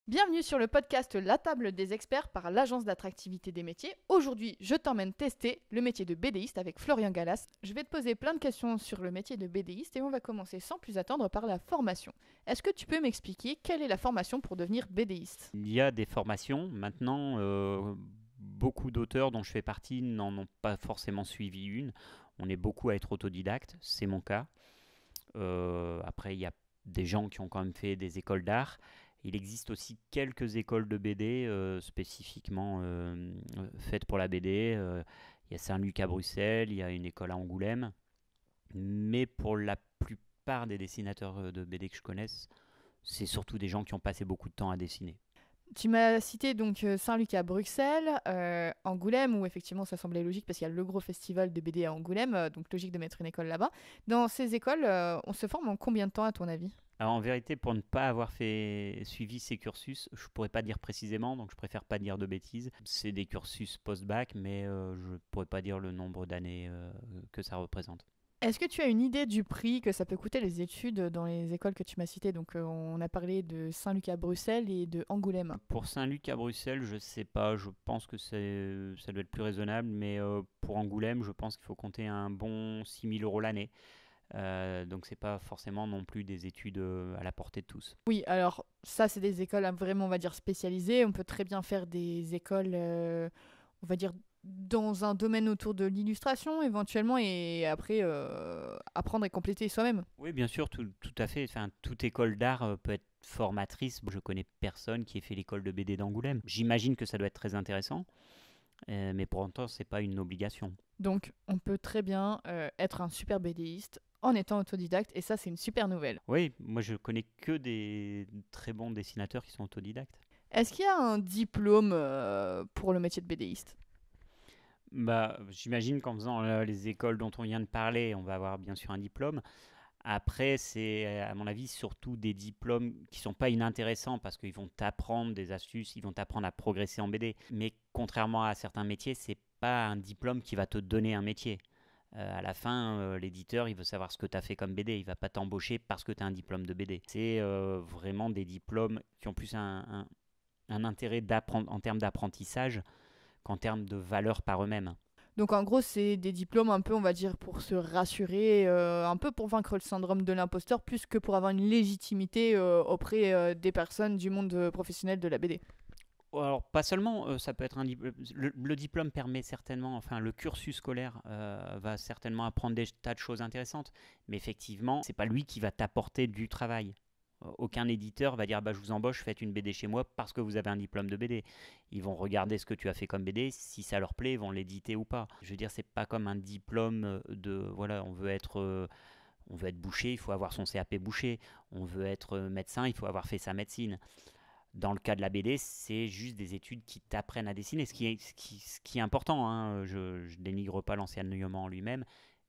Bienvenue sur le podcast La Table des Experts par l'Agence d'attractivité des métiers. Aujourd'hui, je t'emmène tester le métier de BDiste avec Florian Gallas. Je vais te poser plein de questions sur le métier de BDiste et on va commencer sans plus attendre par la formation. Est-ce que tu peux m'expliquer quelle est la formation pour devenir BDiste ? Il y a des formations. Maintenant, beaucoup d'auteurs dont je fais partie n'en ont pas forcément suivi une. On est beaucoup à être autodidacte, c'est mon cas. Après, il y a des gens qui ont quand même fait des écoles d'art. Il existe aussi quelques écoles de BD spécifiquement faites pour la BD. Il y a Saint-Luc à Bruxelles, il y a une école à Angoulême. Mais pour la plupart des dessinateurs de BD que je connaisse, c'est surtout des gens qui ont passé beaucoup de temps à dessiner. Tu m'as cité donc Saint-Luc à Bruxelles, Angoulême, où effectivement ça semblait logique parce qu'il y a le gros festival de BD à Angoulême, donc logique de mettre une école là-bas. Dans ces écoles, on se forme en combien de temps à ton avis ? Alors en vérité, pour ne pas avoir suivi ces cursus, je ne pourrais pas dire précisément, donc je préfère pas dire de bêtises. C'est des cursus post-bac, mais je ne pourrais pas dire le nombre d'années que ça représente. Est-ce que tu as une idée du prix que ça peut coûter les études dans les écoles que tu m'as citées ? Donc on a parlé de Saint-Luc à Bruxelles et de Angoulême. Pour Saint-Luc à Bruxelles, je ne sais pas, je pense que ça doit être plus raisonnable, mais pour Angoulême, je pense qu'il faut compter un bon 6 000 € l'année. Donc c'est pas forcément non plus des études à la portée de tous. Oui, alors ça c'est des écoles vraiment on va dire spécialisées. On peut très bien faire des écoles, on va dire dans un domaine autour de l'illustration éventuellement et après apprendre et compléter soi-même. Oui, bien sûr, tout à fait. Enfin, toute école d'art peut être formatrice. Je connais personne qui ait fait l'école de BD d'Angoulême. J'imagine que ça doit être très intéressant, mais pour autant, c'est pas une obligation. Donc on peut très bien être un super BDiste en étant autodidacte et ça c'est une super nouvelle. Oui, moi je connais que des très bons dessinateurs qui sont autodidactes. Est-ce qu'il y a un diplôme pour le métier de BDiste ? Bah, j'imagine qu'en faisant les écoles dont on vient de parler, on va avoir bien sûr un diplôme. Après, c'est à mon avis surtout des diplômes qui sont pas inintéressants parce qu'ils vont t'apprendre des astuces, ils vont t'apprendre à progresser en BD. Mais contrairement à certains métiers, c'est pas un diplôme qui va te donner un métier. À la fin, l'éditeur, il veut savoir ce que tu as fait comme BD. Il va pas t'embaucher parce que tu as un diplôme de BD. C'est vraiment des diplômes qui ont plus un intérêt en termes d'apprentissage qu'en termes de valeur par eux-mêmes. Donc en gros, c'est des diplômes un peu, on va dire, pour se rassurer, un peu pour vaincre le syndrome de l'imposteur, plus que pour avoir une légitimité auprès des personnes du monde professionnel de la BD. Alors, pas seulement, ça peut être un diplôme. Le diplôme permet certainement, enfin, le cursus scolaire va certainement apprendre des tas de choses intéressantes, mais effectivement, c'est pas lui qui va t'apporter du travail. Aucun éditeur va dire bah, je vous embauche, faites une BD chez moi parce que vous avez un diplôme de BD. Ils vont regarder ce que tu as fait comme BD, si ça leur plaît, ils vont l'éditer ou pas. Je veux dire, c'est pas comme un diplôme de voilà, on veut être boucher, il faut avoir son CAP boucher. On veut être médecin, il faut avoir fait sa médecine. Dans le cas de la BD, c'est juste des études qui t'apprennent à dessiner, ce qui est important. Hein. Je ne dénigre pas l'enseignement en lui-même,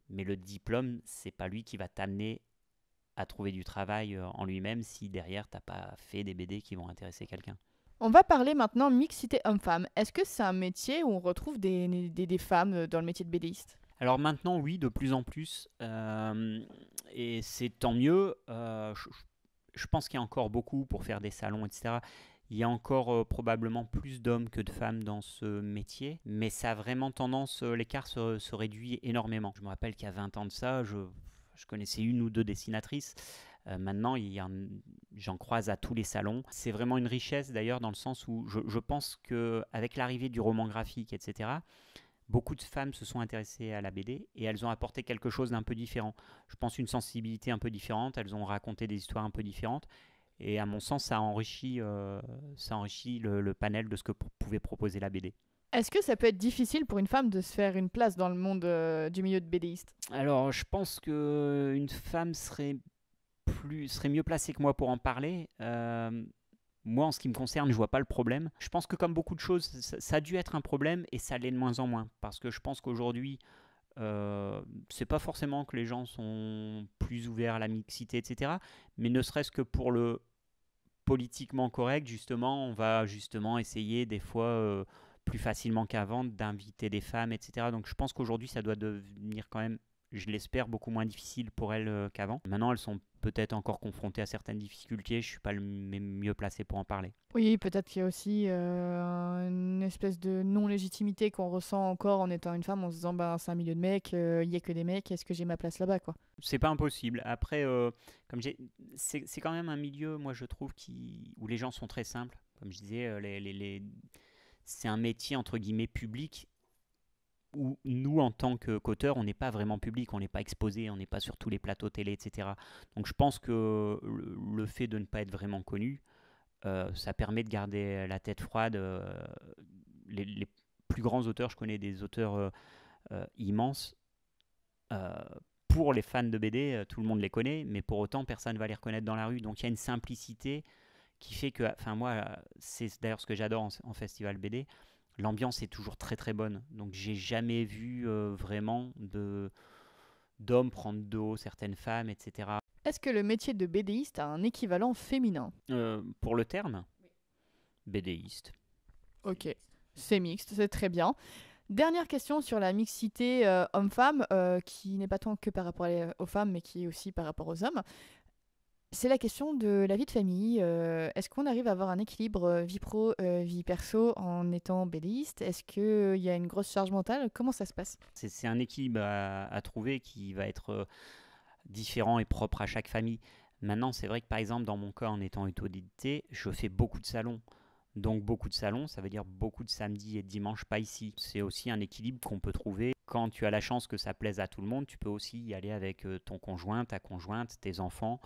mais le diplôme, c'est pas lui qui va t'amener à trouver du travail en lui-même si derrière t'as pas fait des BD qui vont intéresser quelqu'un. On va parler maintenant mixité homme-femme. Est-ce que c'est un métier où on retrouve des femmes dans le métier de BDiste ? Alors maintenant, oui, de plus en plus, et c'est tant mieux. Je pense qu'il y a encore beaucoup pour faire des salons, etc. Il y a encore probablement plus d'hommes que de femmes dans ce métier, mais ça a vraiment tendance, l'écart se réduit énormément. Je me rappelle qu'il y a 20 ans de ça, je connaissais une ou deux dessinatrices. Maintenant, j'en croise à tous les salons. C'est vraiment une richesse d'ailleurs dans le sens où je pense qu'avec l'arrivée du roman graphique, etc., beaucoup de femmes se sont intéressées à la BD et elles ont apporté quelque chose d'un peu différent. Je pense une sensibilité un peu différente, elles ont raconté des histoires un peu différentes et à mon sens, ça enrichit le panel de ce que pouvait proposer la BD. Est-ce que ça peut être difficile pour une femme de se faire une place dans le monde du milieu de BDiste ? Alors, je pense qu'une femme serait mieux placée que moi pour en parler. Moi, en ce qui me concerne, je vois pas le problème. Je pense que comme beaucoup de choses, ça a dû être un problème et ça l'est de moins en moins. Parce que je pense qu'aujourd'hui, c'est pas forcément que les gens sont plus ouverts à la mixité, etc. Mais ne serait-ce que pour le politiquement correct, justement, on va justement essayer des fois plus facilement qu'avant d'inviter des femmes, etc. Donc je pense qu'aujourd'hui, ça doit devenir quand même je l'espère, beaucoup moins difficiles pour elles qu'avant. Maintenant, elles sont peut-être encore confrontées à certaines difficultés, je ne suis pas le mieux placé pour en parler. Oui, peut-être qu'il y a aussi une espèce de non-légitimité qu'on ressent encore en étant une femme, en se disant bah, c'est un milieu de mecs, il n'y a que des mecs, est-ce que j'ai ma place là-bas quoi. C'est pas impossible. Après, c'est quand même un milieu, moi je trouve, où les gens sont très simples. Comme je disais, c'est un métier entre guillemets public où nous, en tant qu'auteurs, on n'est pas vraiment public, on n'est pas exposé, on n'est pas sur tous les plateaux télé, etc. Donc je pense que le fait de ne pas être vraiment connu, ça permet de garder la tête froide. Les plus grands auteurs, je connais des auteurs immenses. euh, pour les fans de BD, tout le monde les connaît, mais pour autant, personne ne va les reconnaître dans la rue. Donc il y a une simplicité qui fait que, enfin moi, c'est d'ailleurs ce que j'adore en festival BD, l'ambiance est toujours très très bonne. Donc j'ai jamais vu vraiment d'hommes prendre de haut certaines femmes, etc. Est-ce que le métier de BDiste a un équivalent féminin? Pour le terme, BDiste. Ok, c'est mixte, c'est très bien. Dernière question sur la mixité homme-femme, qui n'est pas tant que par rapport aux femmes, mais qui est aussi par rapport aux hommes. C'est la question de la vie de famille. Est-ce qu'on arrive à avoir un équilibre vie pro, vie perso en étant BDiste? Est-ce qu'il y a une grosse charge mentale? Comment ça se passe? C'est un équilibre à trouver qui va être différent et propre à chaque famille. Maintenant, c'est vrai que par exemple, dans mon cas, en étant auto-édité, je fais beaucoup de salons. Donc beaucoup de salons, ça veut dire beaucoup de samedis et de dimanches pas ici. C'est aussi un équilibre qu'on peut trouver. Quand tu as la chance que ça plaise à tout le monde, tu peux aussi y aller avec ton conjoint, ta conjointe, tes enfants.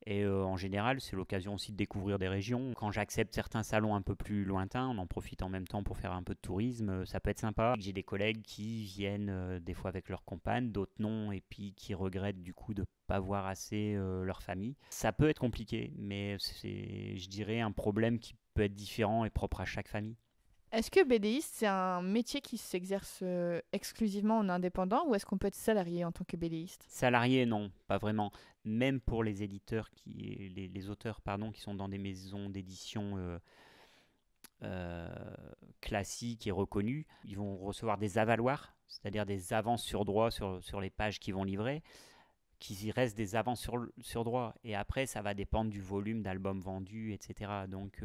Et en général, c'est l'occasion aussi de découvrir des régions. Quand j'accepte certains salons un peu plus lointains, on en profite en même temps pour faire un peu de tourisme, ça peut être sympa. J'ai des collègues qui viennent des fois avec leurs compagnes, d'autres non, et puis qui regrettent du coup de ne pas voir assez leur famille. Ça peut être compliqué, mais c'est, je dirais, un problème qui peut être différent et propre à chaque famille. Est-ce que BDiste, c'est un métier qui s'exerce exclusivement en indépendant ou est-ce qu'on peut être salarié en tant que BDiste? Salariés, non, pas vraiment. Même pour les éditeurs, les auteurs pardon, qui sont dans des maisons d'édition classiques et reconnues, ils vont recevoir des avaloirs, c'est-à-dire des avances sur droit sur les pages qu'ils vont livrer, qu'il y reste des avances sur droit. Et après, ça va dépendre du volume d'albums vendus, etc. Donc,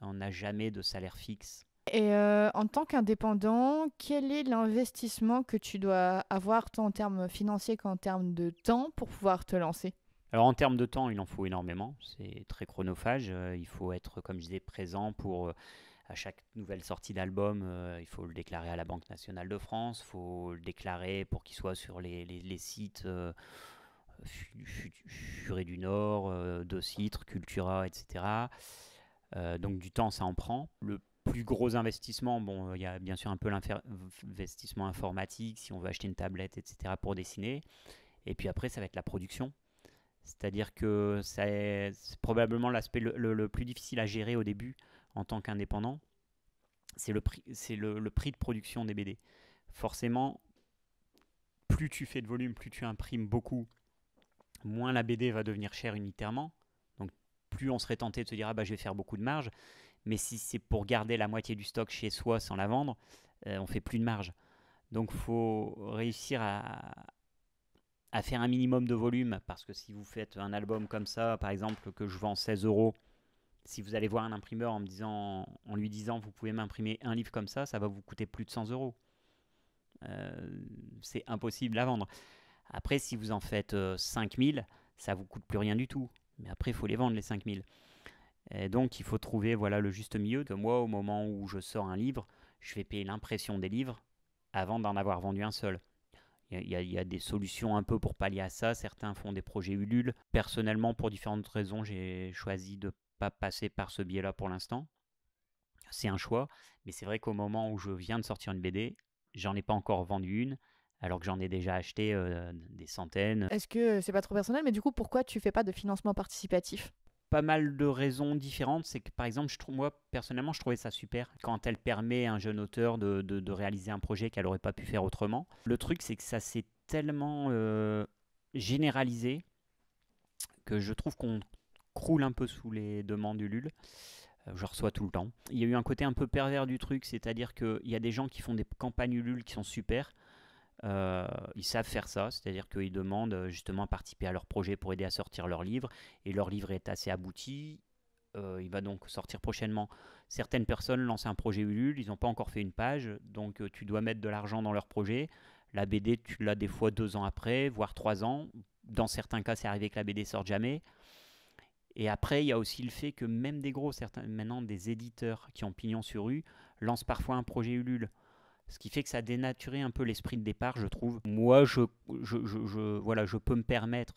on n'a jamais de salaire fixe. Et en tant qu'indépendant, quel est l'investissement que tu dois avoir tant en termes financiers qu'en termes de temps pour pouvoir te lancer? Alors en termes de temps, il en faut énormément, c'est très chronophage, il faut être, comme je disais, présent pour à chaque nouvelle sortie d'album, il faut le déclarer à la Banque nationale de France, il faut le déclarer pour qu'il soit sur les sites Furet du Nord, De Citre, Cultura, etc. Donc du temps, ça en prend. Le plus gros investissement, bon, il y a bien sûr un peu l'investissement informatique, si on veut acheter une tablette, etc. pour dessiner. Et puis après, ça va être la production. C'est-à-dire que c'est probablement l'aspect le plus difficile à gérer au début en tant qu'indépendant. C'est le prix de production des BD. Forcément, plus tu fais de volume, plus tu imprimes beaucoup, moins la BD va devenir chère unitairement. Donc plus on serait tenté de se dire ah bah je vais faire beaucoup de marge. Mais si c'est pour garder la moitié du stock chez soi sans la vendre, on fait plus de marge. Donc il faut réussir à faire un minimum de volume, parce que si vous faites un album comme ça, par exemple, que je vends 16 euros, si vous allez voir un imprimeur en lui disant vous pouvez m'imprimer un livre comme ça va vous coûter plus de 100 euros. C'est impossible à vendre. Après, si vous en faites 5000, ça vous coûte plus rien du tout. Mais après, il faut les vendre, les 5000. Et donc, il faut trouver voilà, le juste milieu. Que moi, au moment où je sors un livre, je vais payer l'impression des livres avant d'en avoir vendu un seul. Il y a des solutions un peu pour pallier à ça. Certains font des projets Ulule. Personnellement, pour différentes raisons, j'ai choisi de ne pas passer par ce biais-là pour l'instant. C'est un choix. Mais c'est vrai qu'au moment où je viens de sortir une BD, j'en ai pas encore vendu une, alors que j'en ai déjà acheté des centaines. Est-ce que c'est pas trop personnel, mais du coup, pourquoi tu fais pas de financement participatif? Pas mal de raisons différentes. C'est que par exemple, moi personnellement, je trouvais ça super quand elle permet à un jeune auteur de réaliser un projet qu'elle n'aurait pas pu faire autrement. Le truc, c'est que ça s'est tellement généralisé que je trouve qu'on croule un peu sous les demandes Ulule. Je reçois tout le temps. Il y a eu un côté un peu pervers du truc, c'est-à-dire qu'il y a des gens qui font des campagnes Ulule qui sont super. Ils savent faire ça, c'est-à-dire qu'ils demandent justement à participer à leur projet pour aider à sortir leur livre, et leur livre est assez abouti. Il va donc sortir prochainement. Certaines personnes lancent un projet Ulule, ils n'ont pas encore fait une page, donc tu dois mettre de l'argent dans leur projet. La BD, tu l'as des fois 2 ans après, voire 3 ans. Dans certains cas, c'est arrivé que la BD sorte jamais. Et après, il y a aussi le fait que même des gros, maintenant des éditeurs qui ont pignon sur rue, lancent parfois un projet Ulule. Ce qui fait que ça a dénaturé un peu l'esprit de départ, je trouve. Moi, voilà, je peux me permettre,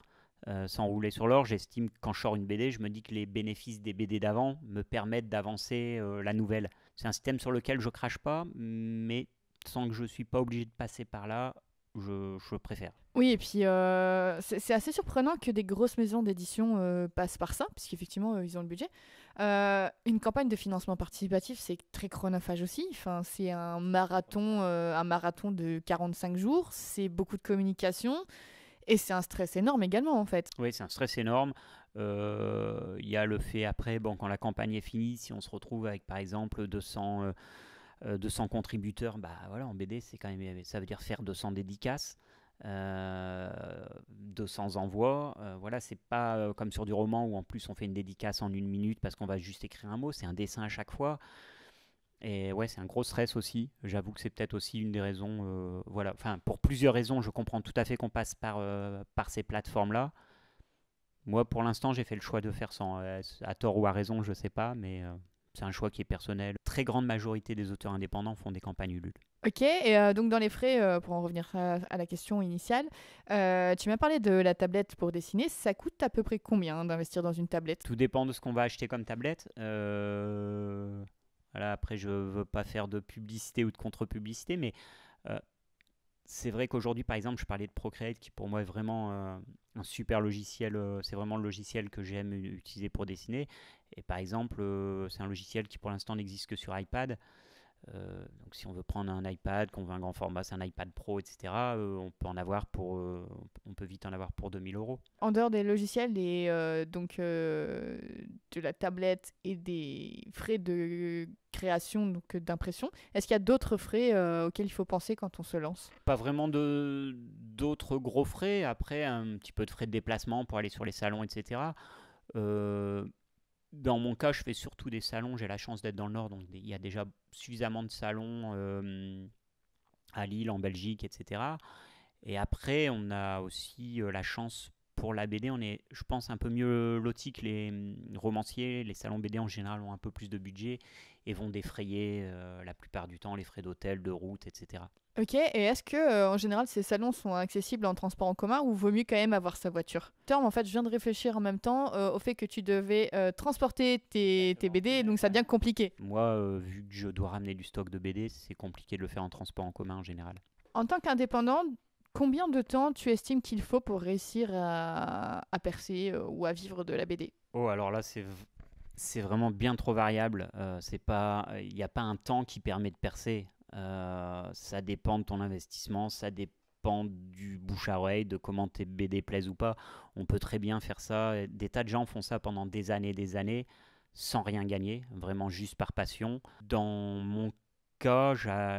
sans rouler sur l'or, j'estime que quand je sors une BD, je me dis que les bénéfices des BD d'avant me permettent d'avancer la nouvelle. C'est un système sur lequel je crache pas, mais sans que je ne suis pas obligé de passer par là, je préfère. Oui, et puis c'est assez surprenant que des grosses maisons d'édition passent par ça, puisqu'effectivement, ils ont le budget. Une campagne de financement participatif, c'est très chronophage aussi. Enfin, c'est un marathon de 45 jours, c'est beaucoup de communication, et c'est un stress énorme également, en fait. Oui, c'est un stress énorme. Il y a le fait après, bon, quand la campagne est finie, si on se retrouve avec par exemple 200 contributeurs, bah voilà, en BD, c'est quand même, ça veut dire faire 200 dédicaces, 200 envois. Voilà, c'est pas comme sur du roman où en plus on fait une dédicace en 1 minute parce qu'on va juste écrire un mot, c'est un dessin à chaque fois. Et ouais, c'est un gros stress aussi. J'avoue que c'est peut-être aussi une des raisons. Voilà, enfin, pour plusieurs raisons, je comprends tout à fait qu'on passe par ces plateformes-là. Moi, pour l'instant, j'ai fait le choix de faire sans. À tort ou à raison, je sais pas, mais c'est un choix qui est personnel. Très grande majorité des auteurs indépendants font des campagnes Ulule. Ok, et donc dans les frais, pour en revenir à la question initiale, tu m'as parlé de la tablette pour dessiner. Ça coûte à peu près combien d'investir dans une tablette? Tout dépend de ce qu'on va acheter comme tablette. Voilà, après, je veux pas faire de publicité ou de contre-publicité, mais euh, c'est vrai qu'aujourd'hui, par exemple, je parlais de Procreate, qui pour moi est vraiment un super logiciel. C'est vraiment le logiciel que j'aime utiliser pour dessiner. Et par exemple, c'est un logiciel qui pour l'instant n'existe que sur iPad. Donc si on veut prendre un iPad, qu'on veut un grand format, c'est un iPad Pro, etc. On peut vite en avoir pour 2 000 euros. En dehors des logiciels et de la tablette et des frais de création, donc d'impression, est-ce qu'il y a d'autres frais auxquels il faut penser quand on se lance? Pas vraiment d'autres gros frais. Après, un petit peu de frais de déplacement pour aller sur les salons, etc. Euh, Dans mon cas, je fais surtout des salons. J'ai la chance d'être dans le Nord, donc il y a déjà suffisamment de salons à Lille, en Belgique, etc. Et après, on a aussi la chance pour la BD. On est, je pense, un peu mieux loti que les romanciers. Les salons BD en général ont un peu plus de budget et vont défrayer la plupart du temps les frais d'hôtel, de route, etc. Ok, et est-ce que en général ces salons sont accessibles en transport en commun ou vaut mieux quand même avoir sa voiture? En fait, je viens de réfléchir en même temps au fait que tu devais transporter tes BD, donc ça devient compliqué. Moi, vu que je dois ramener du stock de BD, c'est compliqué de le faire en transport en commun en général. En tant qu'indépendant, combien de temps tu estimes qu'il faut pour réussir à percer ou à vivre de la BD? Oh, alors là, c'est vraiment bien trop variable. C'est pas, il n'y a pas un temps qui permet de percer. Ça dépend de ton investissement, ça dépend du bouche à oreille, de comment tes BD plaisent ou pas. On peut très bien faire ça. Des tas de gens font ça pendant des années, sans rien gagner, vraiment juste par passion. Dans mon cas,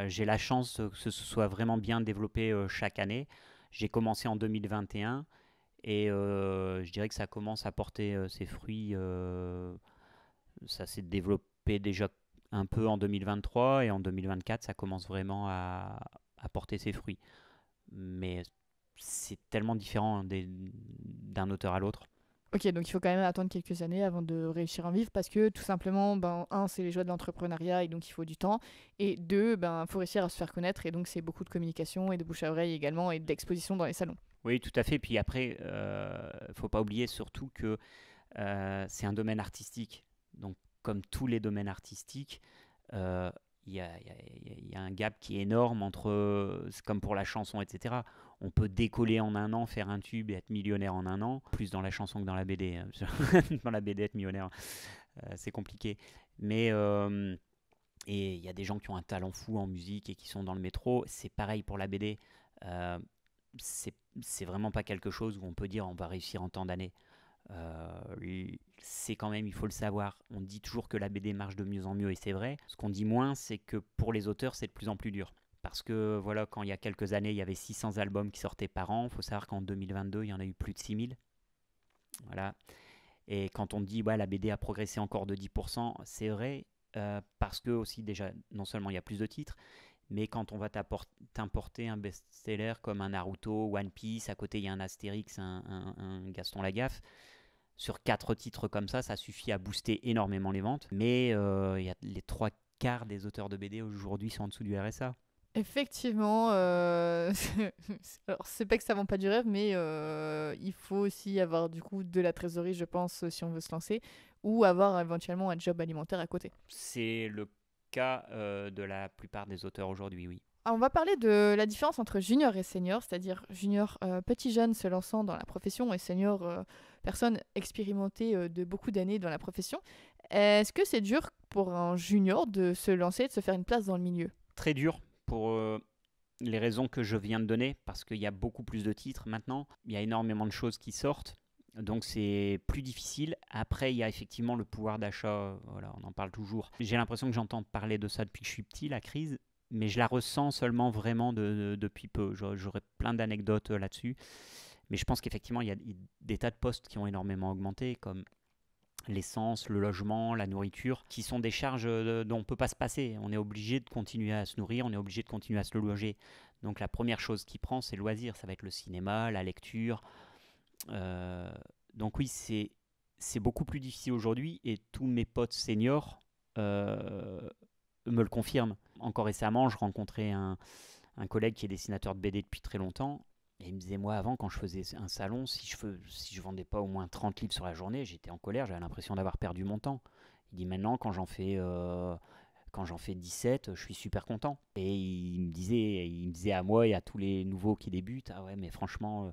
j'ai la chance que ce soit vraiment bien développé chaque année. J'ai commencé en 2021 et je dirais que ça commence à porter ses fruits. Ça s'est développé déjà un peu en 2023 et en 2024, ça commence vraiment à porter ses fruits. Mais c'est tellement différent d'un auteur à l'autre. Ok, donc il faut quand même attendre quelques années avant de réussir à en vivre parce que tout simplement, ben, un, c'est les joies de l'entrepreneuriat et donc il faut du temps. Et deux, ben, faut réussir à se faire connaître et donc c'est beaucoup de communication et de bouche à oreille également et d'exposition dans les salons. Oui, tout à fait. Puis après, faut pas oublier surtout que c'est un domaine artistique. Donc, comme tous les domaines artistiques, euh, il y a un gap qui est énorme entre, c'est comme pour la chanson, etc. On peut décoller en un an, faire un tube et être millionnaire en un an, plus dans la chanson que dans la BD. Hein. Dans la BD, être millionnaire, c'est compliqué. Mais et il y a des gens qui ont un talent fou en musique et qui sont dans le métro. C'est pareil pour la BD. Euh, c'est vraiment pas quelque chose où on peut dire on va réussir en tant d'années. C'est quand même, il faut le savoir, on dit toujours que la BD marche de mieux en mieux et c'est vrai. Ce qu'on dit moins, c'est que pour les auteurs, c'est de plus en plus dur. Parce que voilà, quand il y a quelques années, il y avait 600 albums qui sortaient par an. Il faut savoir qu'en 2022, il y en a eu plus de 6000. Voilà. Et quand on dit ouais, la BD a progressé encore de 10%, c'est vrai, parce que aussi déjà, non seulement il y a plus de titres, mais quand on va t'importer un best-seller comme un Naruto, One Piece, à côté il y a un Astérix, un Gaston Lagaffe, sur 4 titres comme ça suffit à booster énormément les ventes. Mais il y a les 3 quarts des auteurs de BD aujourd'hui sont en dessous du RSA. Effectivement, alors c'est pas que ça vend pas du rêve, mais il faut aussi avoir du coup de la trésorerie, je pense, si on veut se lancer, ou avoir éventuellement un job alimentaire à côté. C'est le cas de la plupart des auteurs aujourd'hui, oui. Alors, on va parler de la différence entre junior et senior, c'est-à-dire junior, petit jeune se lançant dans la profession, et senior, personne expérimentée de beaucoup d'années dans la profession. Est-ce que c'est dur pour un junior de se lancer, de se faire une place dans le milieu? Très dur pour les raisons que je viens de donner, parce qu'il y a beaucoup plus de titres maintenant, il y a énormément de choses qui sortent, donc c'est plus difficile. Après, il y a effectivement le pouvoir d'achat, voilà, on en parle toujours. J'ai l'impression que j'entends parler de ça depuis que je suis petit, la crise, mais je la ressens seulement vraiment depuis peu. J'aurais plein d'anecdotes là-dessus, mais je pense qu'effectivement, il y a des tas de postes qui ont énormément augmenté, comme l'essence, le logement, la nourriture, qui sont des charges dont on ne peut pas se passer. On est obligé de continuer à se nourrir, on est obligé de continuer à se loger. Donc la première chose qui prend, c'est le loisir. Ça va être le cinéma, la lecture. Euh, donc oui, c'est beaucoup plus difficile aujourd'hui et tous mes potes seniors me le confirment. Encore récemment, je rencontrais un collègue qui est dessinateur de BD depuis très longtemps. Et il me disait, moi, avant, quand je faisais un salon, si je vendais pas au moins 30 livres sur la journée, j'étais en colère, j'avais l'impression d'avoir perdu mon temps. Il dit, maintenant, quand j'en fais 17, je suis super content. Et il me disait à moi et à tous les nouveaux qui débutent, ah ouais, mais franchement,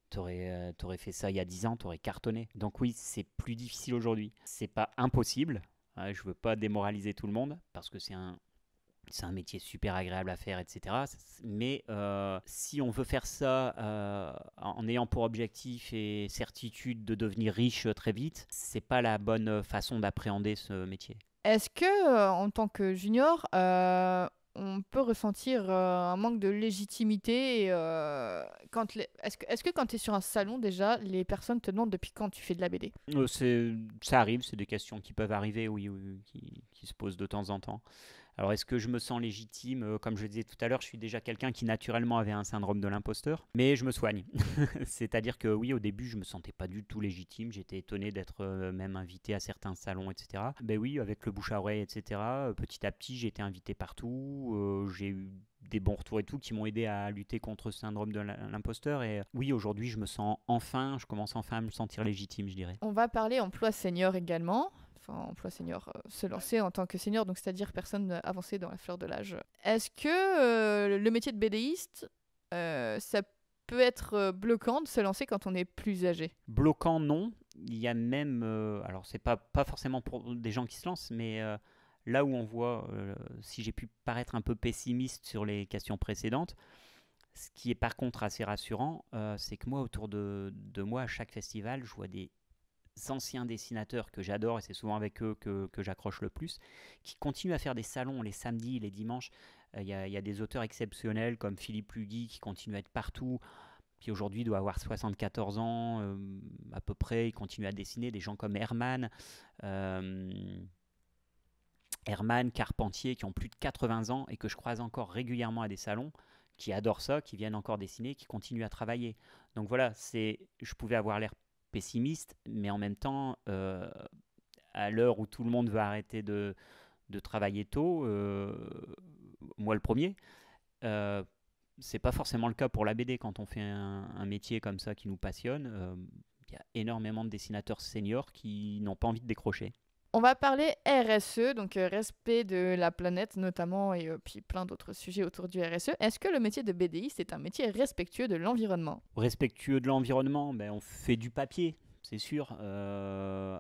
t'aurais fait ça il y a 10 ans, t'aurais cartonné. Donc oui, c'est plus difficile aujourd'hui. C'est pas impossible. Ouais, je veux pas démoraliser tout le monde, parce que c'est un métier super agréable à faire, etc. Mais si on veut faire ça en ayant pour objectif et certitude de devenir riche très vite, c'est pas la bonne façon d'appréhender ce métier. Est-ce que, en tant que junior, on peut ressentir un manque de légitimité est-ce que quand tu es sur un salon, déjà, les personnes te demandent depuis quand tu fais de la BD? Ça arrive, c'est des questions qui peuvent arriver, oui, oui, qui se posent de temps en temps. Alors, est-ce que je me sens légitime? Comme je le disais tout à l'heure, je suis déjà quelqu'un qui naturellement avait un syndrome de l'imposteur, mais je me soigne. C'est-à-dire que oui, au début, je me sentais pas du tout légitime. J'étais étonné d'être même invité à certains salons, etc. Ben oui, avec le bouche à oreille, etc. Petit à petit, j'ai été invité partout. J'ai eu des bons retours et tout qui m'ont aidé à lutter contre ce syndrome de l'imposteur. Et oui, aujourd'hui, je commence enfin à me sentir légitime, je dirais. On va parler emploi senior également. Enfin, emploi senior, se lancer en tant que senior, donc c'est-à-dire personne avancée dans la fleur de l'âge. Est-ce que le métier de BDiste, ça peut être bloquant de se lancer quand on est plus âgé? Bloquant, non. Il y a même, alors c'est pas forcément pour des gens qui se lancent, mais là où on voit, si j'ai pu paraître un peu pessimiste sur les questions précédentes, ce qui est par contre assez rassurant, c'est que moi, autour de moi, à chaque festival, je vois des anciens dessinateurs que j'adore, et c'est souvent avec eux que j'accroche le plus, qui continuent à faire des salons les samedis, les dimanches. Il y a des auteurs exceptionnels comme Philippe Lugui qui continue à être partout, qui aujourd'hui doit avoir 74 ans à peu près, il continue à dessiner. Des gens comme Herman, Carpentier, qui ont plus de 80 ans et que je croise encore régulièrement à des salons, qui adorent ça, qui viennent encore dessiner, qui continuent à travailler. Donc voilà, je pouvais avoir l'air pessimiste, mais en même temps, à l'heure où tout le monde va arrêter de travailler tôt, moi le premier, euh, c'est pas forcément le cas pour la BD. Quand on fait un métier comme ça qui nous passionne, il y a énormément de dessinateurs seniors qui n'ont pas envie de décrocher. On va parler RSE, donc respect de la planète notamment, et puis plein d'autres sujets autour du RSE. Est-ce que le métier de BDiste est un métier respectueux de l'environnement? Respectueux de l'environnement, ben, on fait du papier, c'est sûr.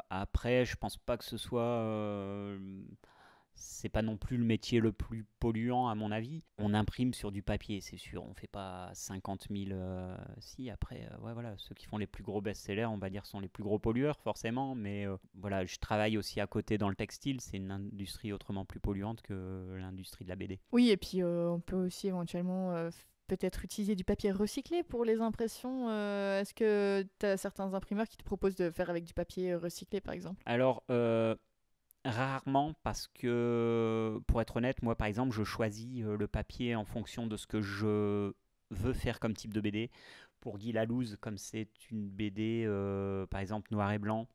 Après, je pense pas que ce soit c'est pas non plus le métier le plus polluant à mon avis. On imprime sur du papier, c'est sûr. On fait pas 50 000. Si, après, ouais, voilà, ceux qui font les plus gros best-sellers, on va dire, sont les plus gros pollueurs, forcément. Mais voilà, je travaille aussi à côté dans le textile. C'est une industrie autrement plus polluante que l'industrie de la BD. Oui, et puis on peut aussi éventuellement peut-être utiliser du papier recyclé pour les impressions. Est-ce que tu as certains imprimeurs qui te proposent de faire avec du papier recyclé, par exemple? Alors, rarement, parce que, pour être honnête, moi, par exemple, je choisis le papier en fonction de ce que je veux faire comme type de BD. Pour Guy Lalouse, comme c'est une BD, par exemple, noir et blanc,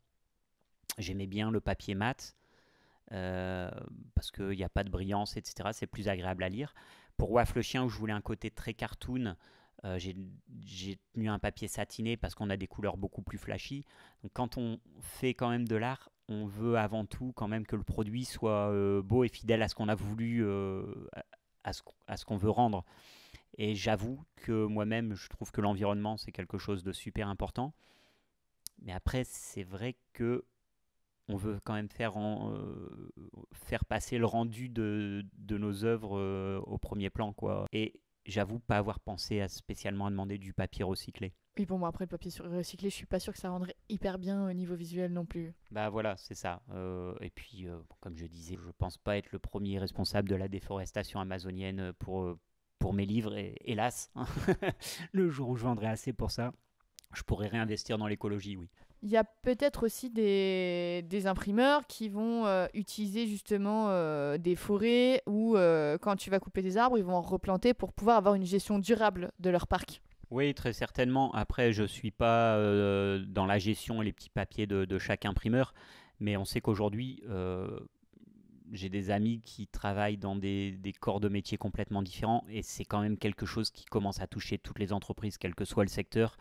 j'aimais bien le papier mat, euh, parce qu'il n'y a pas de brillance, etc. C'est plus agréable à lire. Pour Waf le chien, où je voulais un côté très cartoon, j'ai tenu un papier satiné parce qu'on a des couleurs beaucoup plus flashy. Donc quand on fait quand même de l'art, on veut avant tout quand même que le produit soit beau et fidèle à ce qu'on a voulu, à ce qu'on veut rendre. Et j'avoue que moi-même, je trouve que l'environnement, c'est quelque chose de super important. Mais après, c'est vrai que on veut quand même faire passer le rendu de nos œuvres au premier plan, quoi. Et j'avoue pas avoir pensé spécialement à demander du papier recyclé. Oui, bon, moi, après, le papier recyclé, je suis pas sûre que ça rendrait hyper bien au niveau visuel non plus. Bah voilà, c'est ça. Et puis, comme je disais, je pense pas être le premier responsable de la déforestation amazonienne pour mes livres. Et hélas, le jour où je vendrai assez pour ça, je pourrais réinvestir dans l'écologie, oui. Il y a peut-être aussi des imprimeurs qui vont utiliser justement des forêts ou quand tu vas couper des arbres, ils vont en replanter pour pouvoir avoir une gestion durable de leur parc. Oui, très certainement. Après, je ne suis pas dans la gestion et les petits papiers de chaque imprimeur, mais on sait qu'aujourd'hui, j'ai des amis qui travaillent dans des corps de métiers complètement différents et c'est quand même quelque chose qui commence à toucher toutes les entreprises, quel que soit le secteur.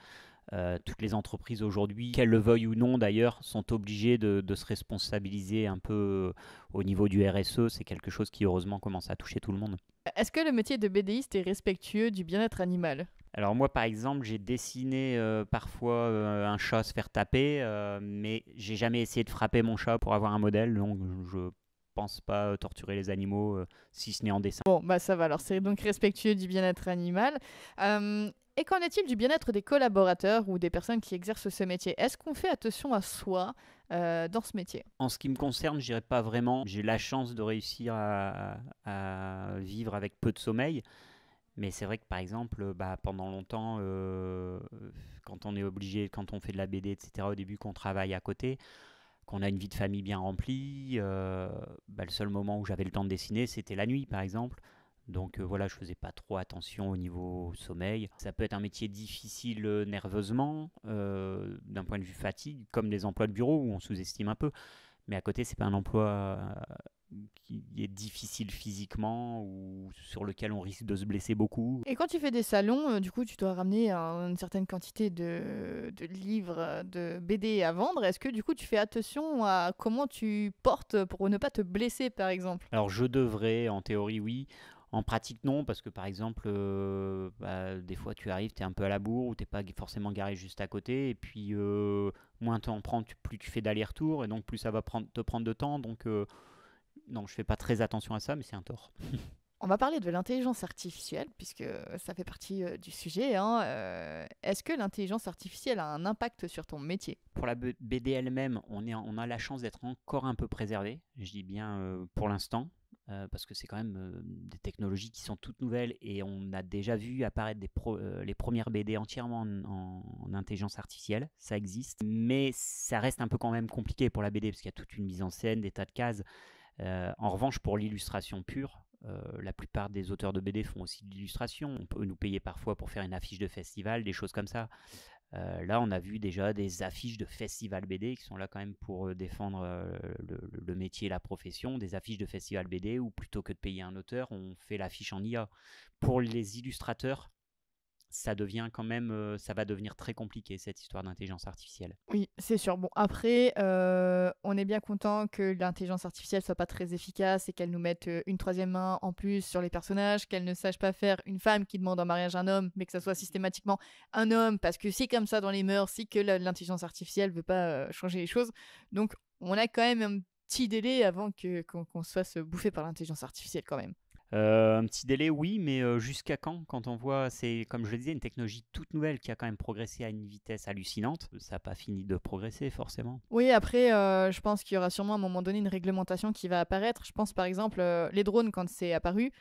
Toutes les entreprises aujourd'hui, qu'elles le veuillent ou non d'ailleurs, sont obligées de se responsabiliser un peu au niveau du RSE. C'est quelque chose qui heureusement commence à toucher tout le monde. Est-ce que le métier de BDiste est respectueux du bien-être animal? Alors moi par exemple j'ai dessiné parfois un chat se faire taper, mais j'ai jamais essayé de frapper mon chat pour avoir un modèle, donc je pense pas torturer les animaux si ce n'est en dessin. Bon, bah ça va, alors c'est donc respectueux du bien-être animal. Et qu'en est-il du bien-être des collaborateurs ou des personnes qui exercent ce métier? Est-ce qu'on fait attention à soi dans ce métier? En ce qui me concerne, je dirais pas vraiment. J'ai la chance de réussir à vivre avec peu de sommeil. Mais c'est vrai que par exemple, bah, pendant longtemps, quand on est obligé, quand on fait de la BD, etc., au début qu'on travaille à côté, qu'on a une vie de famille bien remplie, bah, le seul moment où j'avais le temps de dessiner, c'était la nuit par exemple. Donc voilà, je faisais pas trop attention au niveau sommeil. Ça peut être un métier difficile nerveusement, d'un point de vue fatigue, comme les emplois de bureau où on sous-estime un peu. Mais à côté, c'est pas un emploi qui est difficile physiquement ou sur lequel on risque de se blesser beaucoup. Et quand tu fais des salons, du coup, tu dois ramener une certaine quantité de livres, de BD à vendre. Est-ce que du coup, tu fais attention à comment tu portes pour ne pas te blesser, par exemple? Alors je devrais, en théorie oui, en pratique non, parce que par exemple, bah, des fois tu arrives, tu es un peu à la bourre ou tu n'es pas forcément garé juste à côté, et puis moins tu en prends, plus tu fais d'aller-retour, et donc plus ça va te prendre de temps, donc non, je fais pas très attention à ça, mais c'est un tort. On va parler de l'intelligence artificielle, puisque ça fait partie du sujet, hein. Est-ce que l'intelligence artificielle a un impact sur ton métier? Pour la BD elle-même, on a la chance d'être encore un peu préservé, je dis bien pour l'instant, parce que c'est quand même des technologies qui sont toutes nouvelles et on a déjà vu apparaître les premières BD entièrement en intelligence artificielle, ça existe, mais ça reste un peu quand même compliqué pour la BD parce qu'il y a toute une mise en scène, des tas de cases. En revanche, pour l'illustration pure, la plupart des auteurs de BD font aussi de l'illustration. On peut nous payer parfois pour faire une affiche de festival, des choses comme ça. Là, on a vu déjà des affiches de festival BD qui sont là quand même pour défendre le métier, la profession, des affiches de festival BD où plutôt que de payer un auteur, on fait l'affiche en IA. Pour les illustrateurs, ça devient quand même, ça va devenir très compliqué cette histoire d'intelligence artificielle. Oui, c'est sûr. Bon, après, on est bien content que l'intelligence artificielle soit pas très efficace et qu'elle nous mette une troisième main en plus sur les personnages, qu'elle ne sache pas faire une femme qui demande en mariage un homme, mais que ça soit systématiquement un homme, parce que c'est comme ça dans les mœurs, c'est que l'intelligence artificielle veut pas changer les choses. Donc, on a quand même petit délai avant qu'on se fasse bouffer par l'intelligence artificielle quand même. Un petit délai, oui, mais jusqu'à quand? Quand on voit, c'est comme je le disais, une technologie toute nouvelle qui a quand même progressé à une vitesse hallucinante. Ça n'a pas fini de progresser forcément. Oui, après, je pense qu'il y aura sûrement à un moment donné une réglementation qui va apparaître. Je pense par exemple, les drones, quand c'est apparu,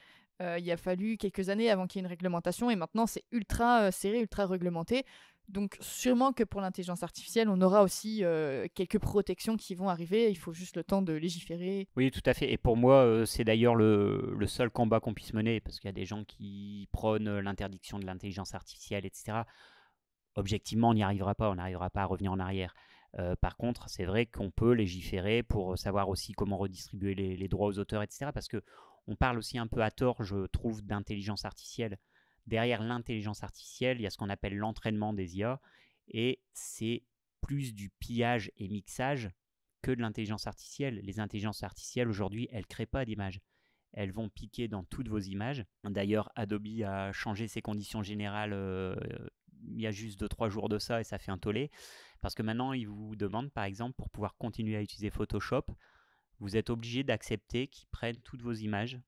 il a fallu quelques années avant qu'il y ait une réglementation et maintenant c'est ultra serré, ultra réglementé. Donc sûrement que pour l'intelligence artificielle, on aura aussi quelques protections qui vont arriver. Il faut juste le temps de légiférer. Oui, tout à fait. Et pour moi, c'est d'ailleurs le seul combat qu'on puisse mener, parce qu'il y a des gens qui prônent l'interdiction de l'intelligence artificielle, etc. Objectivement, on n'y arrivera pas, on n'arrivera pas à revenir en arrière. Par contre, c'est vrai qu'on peut légiférer pour savoir aussi comment redistribuer les droits aux auteurs, etc. Parce que on parle aussi un peu à tort, je trouve, d'intelligence artificielle. Derrière l'intelligence artificielle, il y a ce qu'on appelle l'entraînement des IA, et c'est plus du pillage et mixage que de l'intelligence artificielle. Les intelligences artificielles, aujourd'hui, elles ne créent pas d'images. Elles vont piquer dans toutes vos images. D'ailleurs, Adobe a changé ses conditions générales il y a juste 2-3 jours de ça et ça fait un tollé. Parce que maintenant, ils vous demandent, par exemple, pour pouvoir continuer à utiliser Photoshop, vous êtes obligé d'accepter qu'ils prennent toutes vos images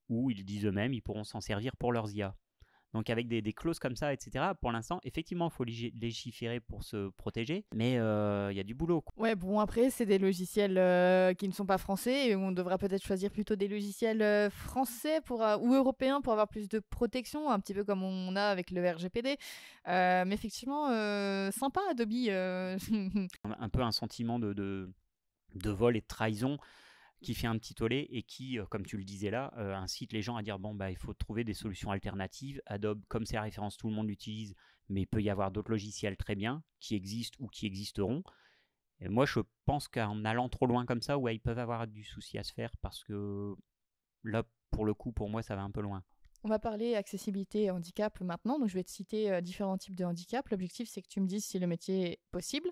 ou ils disent eux-mêmes, ils pourront s'en servir pour leurs IA. Donc avec des clauses comme ça, etc., pour l'instant, effectivement, il faut légiférer pour se protéger, mais il y a du boulot. Ouais, bon, après, c'est des logiciels qui ne sont pas français et on devra peut-être choisir plutôt des logiciels français ou européens pour avoir plus de protection, un petit peu comme on a avec le RGPD. Mais effectivement, sympa Adobe. Un peu un sentiment de vol et de trahison qui fait un petit tollé et qui, comme tu le disais là, incite les gens à dire bon, bah, il faut trouver des solutions alternatives. Adobe, comme c'est la référence, tout le monde l'utilise, mais il peut y avoir d'autres logiciels très bien qui existent ou qui existeront. Et moi, je pense qu'en allant trop loin comme ça, ouais, ils peuvent avoir du souci à se faire parce que là, pour le coup, pour moi, ça va un peu loin. On va parler accessibilité et handicap maintenant. Donc, je vais te citer différents types de handicap. L'objectif, c'est que tu me dises si le métier est possible,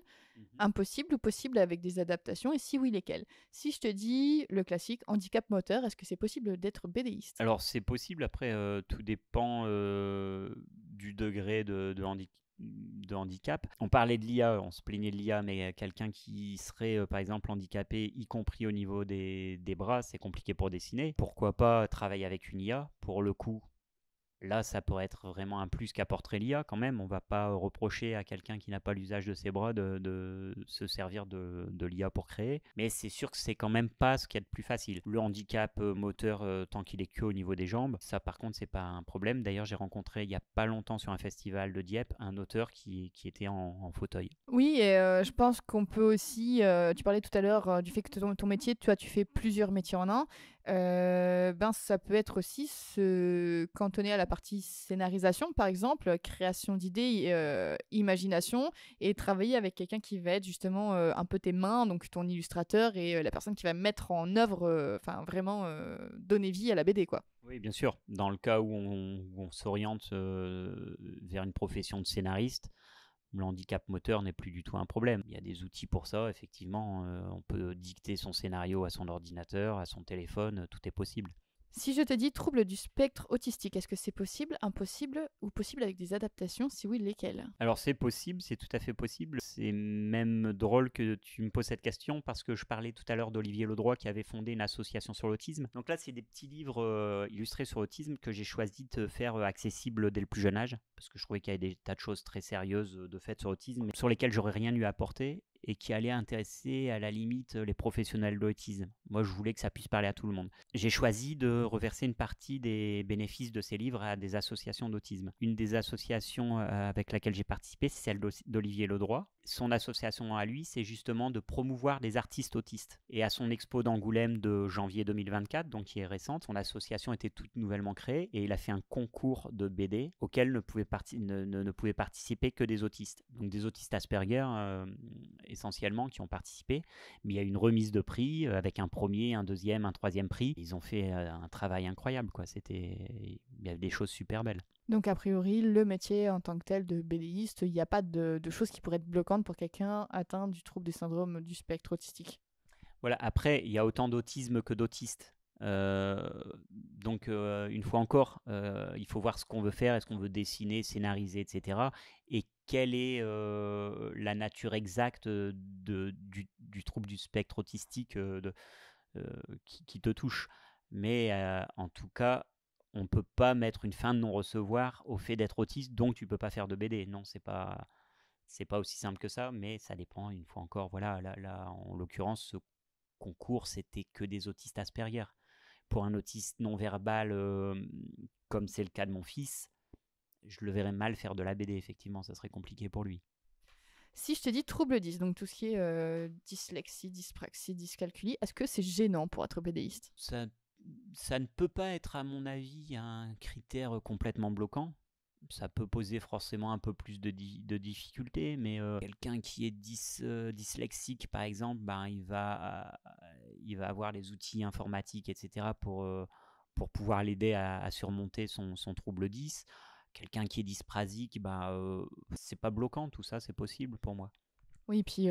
impossible ou possible avec des adaptations et si oui, lesquelles. Si je te dis le classique handicap moteur, est-ce que c'est possible d'être BDiste? Alors, c'est possible. Après, tout dépend du degré de handicap. On parlait de l'IA, on se plaignait de l'IA, mais quelqu'un qui serait par exemple handicapé, y compris au niveau des bras, c'est compliqué pour dessiner. Pourquoi pas travailler avec une IA? Pour le coup, là, ça pourrait être vraiment un plus qu'apporterait l'IA quand même. On ne va pas reprocher à quelqu'un qui n'a pas l'usage de ses bras de se servir de l'IA pour créer. Mais c'est sûr que c'est quand même pas ce qu'il y a de plus facile. Le handicap moteur, tant qu'il est que au niveau des jambes, ça par contre, c'est pas un problème. D'ailleurs, j'ai rencontré il n'y a pas longtemps sur un festival de Dieppe un auteur qui était en fauteuil. Oui, et je pense qu'on peut aussi, tu parlais tout à l'heure du fait que ton métier, toi, tu fais plusieurs métiers en un. Ben, ça peut être aussi se cantonner à la partie scénarisation, par exemple, création d'idées, imagination, et travailler avec quelqu'un qui va être justement un peu tes mains, donc ton illustrateur et la personne qui va mettre en œuvre, enfin vraiment donner vie à la BD, quoi. Oui, bien sûr. Dans le cas où on s'oriente vers une profession de scénariste, le handicap moteur n'est plus du tout un problème. Il y a des outils pour ça, effectivement. On peut dicter son scénario à son ordinateur, à son téléphone, tout est possible. Si je te dis trouble du spectre autistique, est-ce que c'est possible, impossible ou possible avec des adaptations? Si oui, lesquelles? Alors c'est possible, c'est tout à fait possible. C'est même drôle que tu me poses cette question parce que je parlais tout à l'heure d'Olivier Ledroit qui avait fondé une association sur l'autisme. Donc là, c'est des petits livres illustrés sur l'autisme que j'ai choisi de faire accessibles dès le plus jeune âge parce que je trouvais qu'il y avait des tas de choses très sérieuses de fait sur l'autisme sur lesquelles j'aurais rien eu à apporter et qui allaient intéresser à la limite les professionnels de l'autisme. Moi, je voulais que ça puisse parler à tout le monde. J'ai choisi de reverser une partie des bénéfices de ces livres à des associations d'autisme. Une des associations avec laquelle j'ai participé, c'est celle d'Olivier Ledroit. Son association à lui, c'est justement de promouvoir des artistes autistes. Et à son expo d'Angoulême de janvier 2024, donc qui est récente, son association était toute nouvellement créée et il a fait un concours de BD auquel ne pouvaient participer que des autistes. Donc des autistes Asperger essentiellement qui ont participé, mais il y a eu une remise de prix avec un premier, un deuxième, un troisième prix. Ils ont fait un travail incroyable, quoi. Il y a des choses super belles. Donc, a priori, le métier en tant que tel de BDiste, il n'y a pas de choses qui pourraient être bloquantes pour quelqu'un atteint du trouble du syndrome du spectre autistique. Voilà, après, il y a autant d'autisme que d'autistes. Euh, une fois encore, il faut voir ce qu'on veut faire, est-ce qu'on veut dessiner, scénariser, etc. Et quelle est la nature exacte du trouble du spectre autistique qui te touche. Mais en tout cas, on ne peut pas mettre une fin de non-recevoir au fait d'être autiste, donc tu ne peux pas faire de BD. Non, c'est pas aussi simple que ça, mais ça dépend, une fois encore. Voilà, là, en l'occurrence, ce concours, c'était que des autistes Asperger. Pour un autiste non-verbal, comme c'est le cas de mon fils, je le verrais mal faire de la BD, effectivement, ça serait compliqué pour lui. Si je te dis trouble 10, donc tout ce qui est dyslexie, dyspraxie, dyscalculie, est-ce que c'est gênant pour être bédéiste? Ça ne peut pas être, à mon avis, un critère complètement bloquant. Ça peut poser forcément un peu plus de difficultés, mais quelqu'un qui est dyslexique, par exemple, il va avoir les outils informatiques, etc., pour pouvoir l'aider à surmonter son trouble 10. Quelqu'un qui est dysprasique, c'est pas bloquant, tout ça, c'est possible pour moi. Oui, puis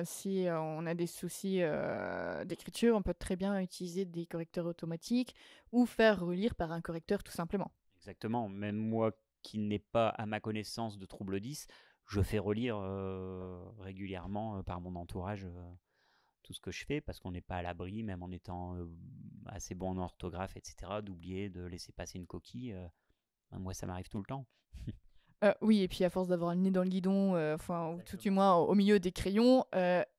si on a des soucis d'écriture, on peut très bien utiliser des correcteurs automatiques ou faire relire par un correcteur tout simplement. Exactement, même moi qui n'ai pas, à ma connaissance, de trouble 10, je fais relire régulièrement par mon entourage tout ce que je fais, parce qu'on n'est pas à l'abri, même en étant assez bon en orthographe, etc., d'oublier de laisser passer une coquille. Moi, ça m'arrive tout le temps. Oui, et puis à force d'avoir le nez dans le guidon, ou tout du Exactement. moins au milieu des crayons,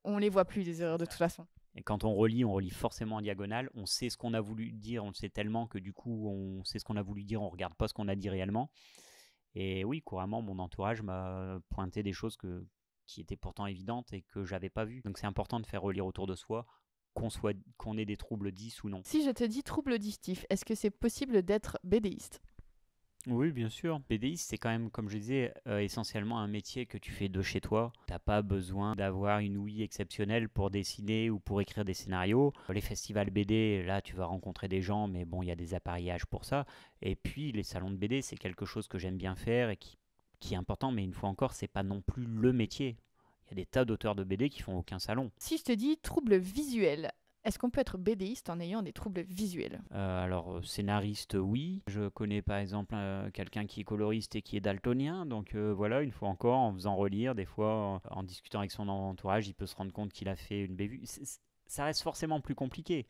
on les voit plus les erreurs de toute façon. Et quand on relit forcément en diagonale. On sait ce qu'on a voulu dire, on le sait tellement que du coup, on sait ce qu'on a voulu dire, on regarde pas ce qu'on a dit réellement. Et oui, couramment, mon entourage m'a pointé des choses qui étaient pourtant évidentes et que j'avais pas vues. Donc c'est important de faire relire autour de soi, qu'on ait des troubles 10 ou non. Si je te dis trouble auditif, est-ce que c'est possible d'être bédéiste? Oui, bien sûr. BDiste, c'est quand même, comme je disais, essentiellement un métier que tu fais de chez toi. T'as pas besoin d'avoir une ouïe exceptionnelle pour dessiner ou pour écrire des scénarios. Les festivals BD, là, tu vas rencontrer des gens, mais bon, il y a des appareillages pour ça. Et puis, les salons de BD, c'est quelque chose que j'aime bien faire et qui est important, mais une fois encore, c'est pas non plus le métier. Il y a des tas d'auteurs de BD qui font aucun salon. Si je te dis trouble visuel, est-ce qu'on peut être bédéiste en ayant des troubles visuels? Scénariste, oui. Je connais par exemple quelqu'un qui est coloriste et qui est daltonien. Donc voilà, une fois encore, en faisant relire, des fois, en discutant avec son entourage, il peut se rendre compte qu'il a fait une bévue. Ça reste forcément plus compliqué.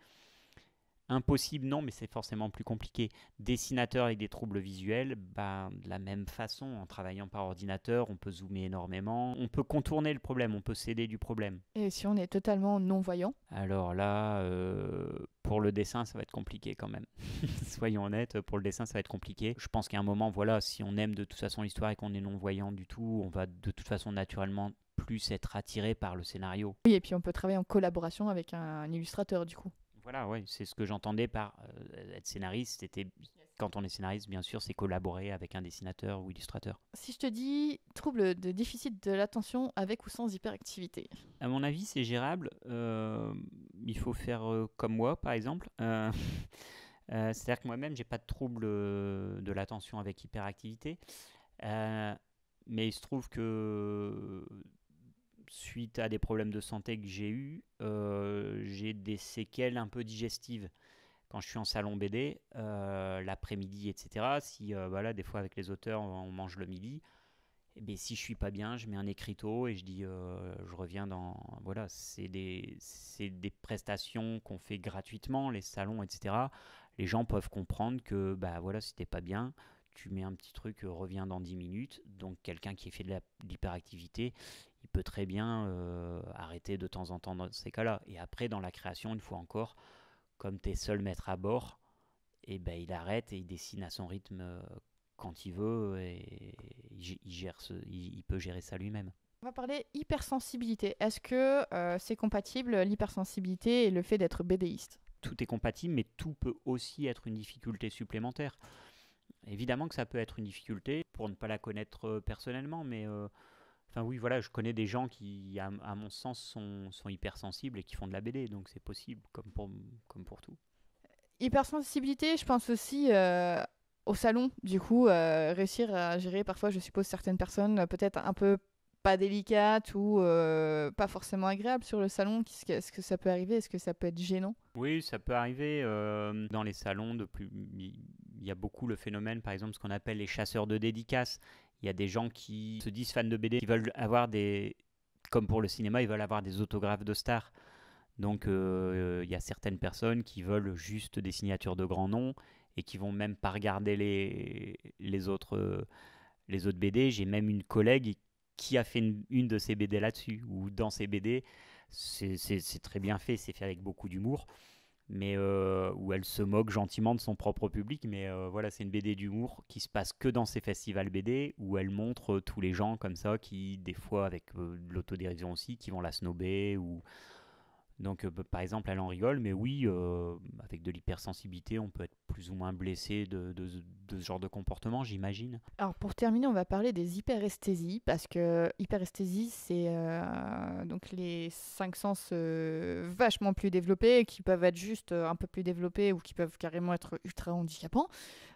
Impossible, non, mais c'est forcément plus compliqué. Dessinateur avec des troubles visuels, de la même façon, en travaillant par ordinateur, on peut zoomer énormément, on peut contourner le problème, on peut s'aider du problème. Et si on est totalement non-voyant? Alors là, pour le dessin, ça va être compliqué quand même. Soyons honnêtes, pour le dessin, ça va être compliqué. Je pense qu'à un moment, voilà, si on aime de toute façon l'histoire et qu'on est non-voyant du tout, on va de toute façon naturellement plus être attiré par le scénario. Oui, et puis on peut travailler en collaboration avec un illustrateur du coup. Voilà, ouais, c'est ce que j'entendais par être scénariste. Quand on est scénariste, bien sûr, c'est collaborer avec un dessinateur ou illustrateur. Si je te dis trouble de déficit de l'attention avec ou sans hyperactivité? À mon avis, c'est gérable. Il faut faire comme moi, par exemple. C'est-à-dire que moi-même, j'ai pas de trouble de l'attention avec hyperactivité. Mais il se trouve que suite à des problèmes de santé que j'ai eus, j'ai des séquelles un peu digestives. Quand je suis en salon BD, l'après-midi, etc., si des fois avec les auteurs, on mange le midi, et bien, si je suis pas bien, je mets un écriteau et je dis, je reviens dans... Voilà, c'est des prestations qu'on fait gratuitement, les salons, etc. Les gens peuvent comprendre que, si t'es pas bien, tu mets un petit truc, reviens dans 10 minutes. Donc, quelqu'un qui fait de l'hyperactivité, il peut très bien arrêter de temps en temps dans ces cas-là. Et après, dans la création, une fois encore, comme t'es seul maître à bord, et il arrête et il dessine à son rythme quand il veut et il peut gérer ça lui-même. On va parler hypersensibilité. Est-ce que c'est compatible l'hypersensibilité et le fait d'être bédéiste? Tout est compatible, mais tout peut aussi être une difficulté supplémentaire. Évidemment que ça peut être une difficulté pour ne pas la connaître personnellement, mais oui, voilà, je connais des gens qui, à mon sens, sont hypersensibles et qui font de la BD, donc c'est possible, comme pour tout. Hypersensibilité, je pense aussi au salon, du coup, réussir à gérer parfois, je suppose, certaines personnes peut-être un peu pas délicates ou pas forcément agréables sur le salon? Est-ce que ça peut arriver? Est-ce que ça peut être gênant? Oui, ça peut arriver dans les salons. Il y a beaucoup le phénomène, par exemple, ce qu'on appelle les chasseurs de dédicaces. Il y a des gens qui se disent fans de BD, qui veulent avoir comme pour le cinéma, ils veulent avoir des autographes de stars. Donc il y a certaines personnes qui veulent juste des signatures de grands noms et qui vont même pas regarder les autres BD. J'ai même une collègue qui a fait une de ses BD là-dessus, ou dans ses BD, c'est très bien fait, c'est fait avec beaucoup d'humour, mais où elle se moque gentiment de son propre public, mais voilà, c'est une BD d'humour qui se passe que dans ces festivals BD, où elle montre tous les gens comme ça, qui des fois avec de l'autodérision aussi, qui vont la snober, ou... Donc, par exemple, elle en rigole, mais oui, avec de l'hypersensibilité, on peut être plus ou moins blessé de ce genre de comportement, j'imagine. Alors pour terminer, on va parler des hyperesthésies, parce que hyperesthésie, c'est donc les 5 sens vachement plus développés, qui peuvent être juste un peu plus développés ou qui peuvent carrément être ultra handicapants.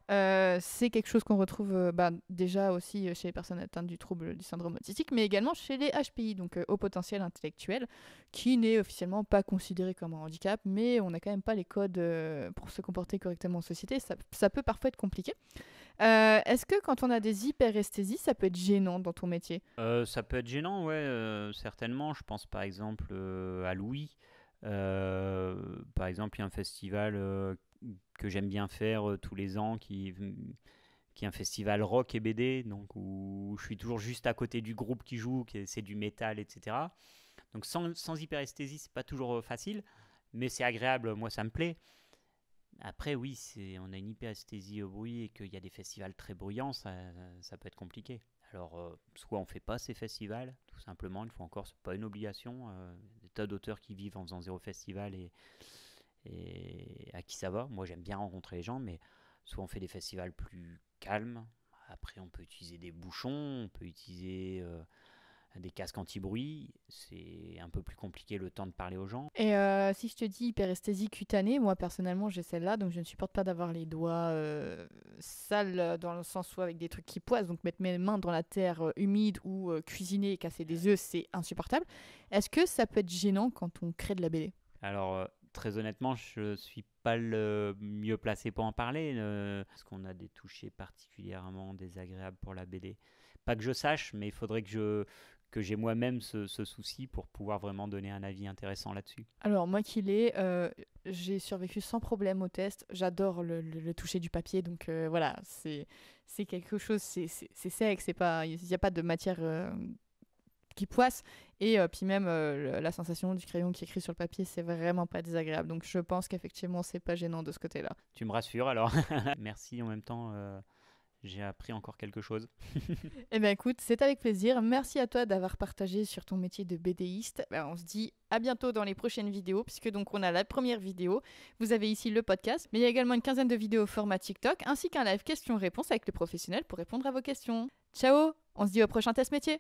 C'est quelque chose qu'on retrouve déjà aussi chez les personnes atteintes du trouble du syndrome autistique, mais également chez les HPI, donc haut potentiel intellectuel, qui n'est officiellement pas considéré comme un handicap, mais on n'a quand même pas les codes pour se comporter correctement en société. Ça peut parfois être compliqué. Est-ce que quand on a des hyperesthésies, ça peut être gênant dans ton métier? Ça peut être gênant, ouais, certainement. Je pense par exemple à Louis. Par exemple, il y a un festival que j'aime bien faire tous les ans qui est un festival rock et BD, donc où je suis toujours juste à côté du groupe qui joue, c'est du métal, etc. Donc sans hyperesthésie, c'est pas toujours facile, mais c'est agréable, moi ça me plaît. Après, oui, on a une hyperesthésie au bruit et qu'il y a des festivals très bruyants, ça peut être compliqué. Alors, soit on ne fait pas ces festivals, tout simplement, une fois encore, ce n'est pas une obligation. Des tas d'auteurs qui vivent en faisant 0 festival et à qui ça va. Moi, j'aime bien rencontrer les gens, mais soit on fait des festivals plus calmes. Après, on peut utiliser des bouchons, on peut utiliser des casques anti-bruit. C'est un peu plus compliqué le temps de parler aux gens. Et si je te dis hyperesthésie cutanée, moi personnellement j'ai celle-là, donc je ne supporte pas d'avoir les doigts sales dans le sens où avec des trucs qui poissent, donc mettre mes mains dans la terre humide ou cuisiner et casser des œufs, c'est insupportable. Est-ce que ça peut être gênant quand on crée de la BD? Alors, très honnêtement, je suis pas le mieux placé pour en parler, parce qu'on a des touchés particulièrement désagréables pour la BD. Pas que je sache, mais il faudrait que j'ai moi-même ce souci pour pouvoir vraiment donner un avis intéressant là-dessus. Alors moi qui l'ai, j'ai survécu sans problème au test. J'adore le toucher du papier, donc voilà, c'est quelque chose, c'est sec, il n'y a pas de matière qui poisse, et puis même la sensation du crayon qui écrit sur le papier, c'est vraiment pas désagréable. Donc je pense qu'effectivement c'est pas gênant de ce côté-là. Tu me rassures alors. Merci en même temps. J'ai appris encore quelque chose. Eh bien écoute, c'est avec plaisir. Merci à toi d'avoir partagé sur ton métier de BDiste. On se dit à bientôt dans les prochaines vidéos, puisque donc on a la première vidéo. Vous avez ici le podcast, mais il y a également une quinzaine de vidéos au format TikTok, ainsi qu'un live questions-réponses avec le professionnel pour répondre à vos questions. Ciao, on se dit au prochain test métier.